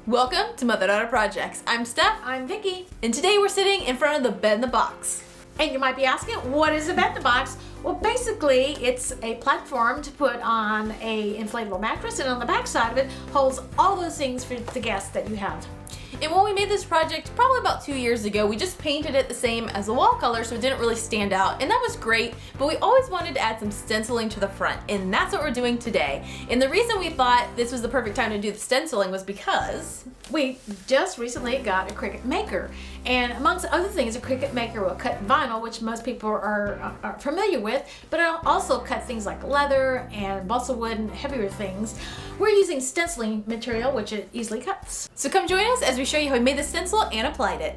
Welcome to Mother-Daughter Projects. I'm Steph. I'm Vicki. And today we're sitting in front of the bed in the box. And you might be asking, what is a bed in the box? Well, basically, it's a platform to put on a inflatable mattress, and on the back side of it holds all those things for the guests that you have. And when we made this project, probably about 2 years ago, we just painted it the same as the wall color so it didn't really stand out, and that was great, but we always wanted to add some stenciling to the front, and that's what we're doing today. And the reason we thought this was the perfect time to do the stenciling was because we just recently got a Cricut maker, and amongst other things, a Cricut maker will cut vinyl, which most people are familiar with, but it'll also cut things like leather and balsa wood and heavier things. We're using stenciling material, which it easily cuts. So come join us as we show you how we made the stencil and applied it.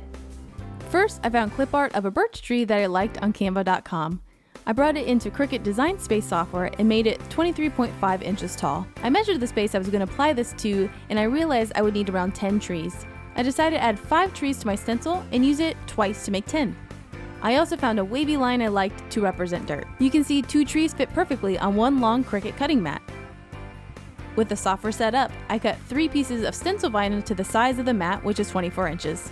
First, I found clip art of a birch tree that I liked on canva.com. I brought it into Cricut Design Space software and made it 23.5 inches tall. I measured the space I was going to apply this to, and I realized I would need around 10 trees. I decided to add 5 trees to my stencil and use it twice to make 10. I also found a wavy line I liked to represent dirt. You can see 2 trees fit perfectly on one long Cricut cutting mat. With the software set up, I cut 3 pieces of stencil vinyl to the size of the mat, which is 24 inches.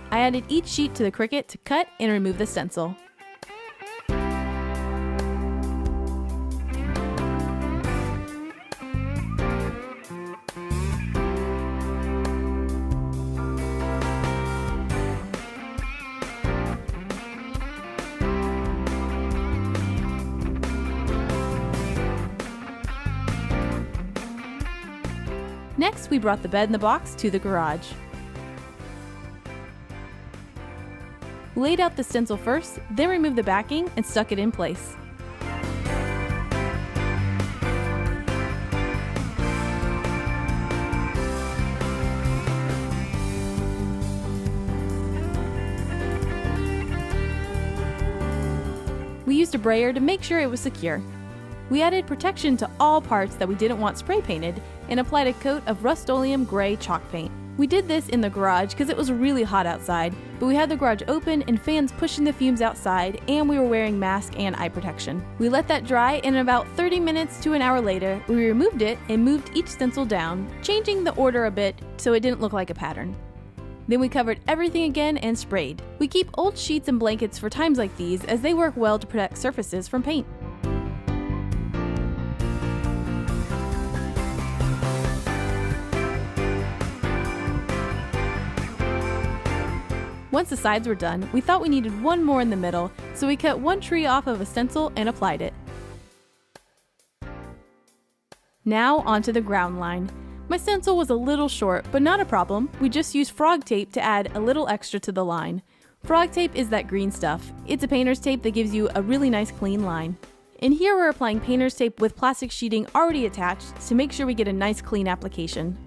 I added each sheet to the Cricut to cut and remove the stencil. Next, we brought the bed in the box to the garage. We laid out the stencil first, then removed the backing and stuck it in place. We used a brayer to make sure it was secure. We added protection to all parts that we didn't want spray painted and applied a coat of rust-oleum gray chalk paint. We did this in the garage because it was really hot outside, but we had the garage open and fans pushing the fumes outside, and we were wearing mask and eye protection. We let that dry, and about 30 minutes to an hour later, we removed it and moved each stencil down, changing the order a bit so it didn't look like a pattern. Then we covered everything again and sprayed. We keep old sheets and blankets for times like these as they work well to protect surfaces from paint. Once the sides were done, we thought we needed one more in the middle, so we cut 1 tree off of a stencil and applied it. Now onto the ground line. My stencil was a little short, but not a problem. We just used frog tape to add a little extra to the line. Frog tape is that green stuff. It's a painter's tape that gives you a really nice clean line. And here we're applying painter's tape with plastic sheeting already attached to make sure we get a nice clean application.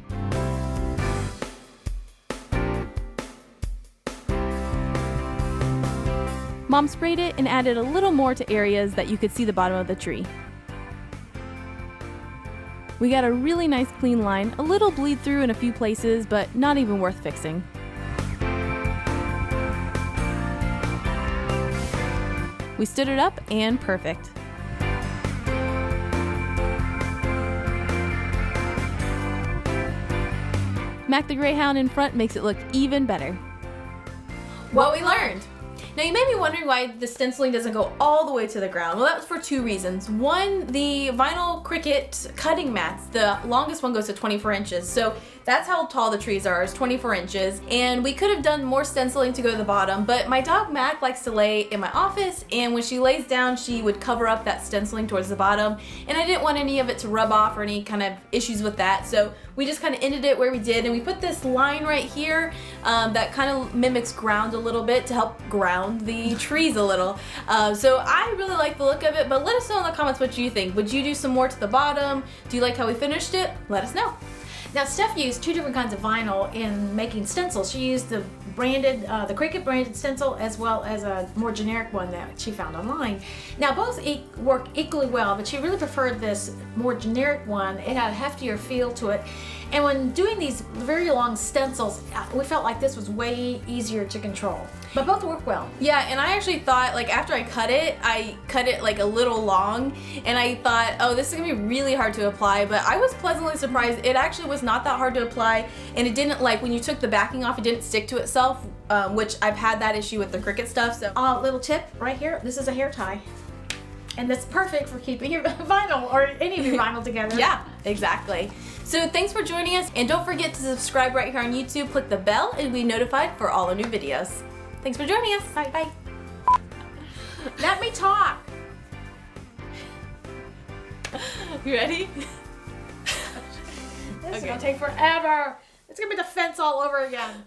Mom sprayed it and added a little more to areas that you could see the bottom of the tree. We got a really nice clean line, a little bleed through in a few places, but not even worth fixing. We stood it up and perfect. Mac the Greyhound in front makes it look even better. What we learned. Now you may be wondering why the stenciling doesn't go all the way to the ground. Well, that's for 2 reasons. One, the vinyl Cricut cutting mats, the longest one goes to 24 inches. So that's how tall the trees are, is 24 inches. And we could have done more stenciling to go to the bottom, but my dog Mac likes to lay in my office, and when she lays down, she would cover up that stenciling towards the bottom. And I didn't want any of it to rub off or any kind of issues with that. So we just kind of ended it where we did, and we put this line right here that kind of mimics ground a little bit to help ground the trees a little. So I really like the look of it, but let us know in the comments what you think. Would you do some more to the bottom? Do you like how we finished it? Let us know. Now, Steph used 2 different kinds of vinyl in making stencils. She used the Cricut branded stencil, as well as a more generic one that she found online. Now, both work equally well, but she really preferred this more generic one. It had a heftier feel to it. And when doing these very long stencils, we felt like this was way easier to control. But both work well. Yeah, and I actually thought, like, after I cut it like a little long, and I thought, oh, this is gonna be really hard to apply, but I was pleasantly surprised. It actually was not that hard to apply, and it didn't, like, when you took the backing off, it didn't stick to itself, which I've had that issue with the Cricut stuff, so. Little tip right here, this is a hair tie. And that's perfect for keeping your vinyl, or any of your vinyl together. Yeah, exactly. So thanks for joining us, and don't forget to subscribe right here on YouTube, click the bell, and be notified for all our new videos. Thanks for joining us. Bye. Bye. Let me talk. You ready? This is gonna take forever. It's gonna be the fence all over again.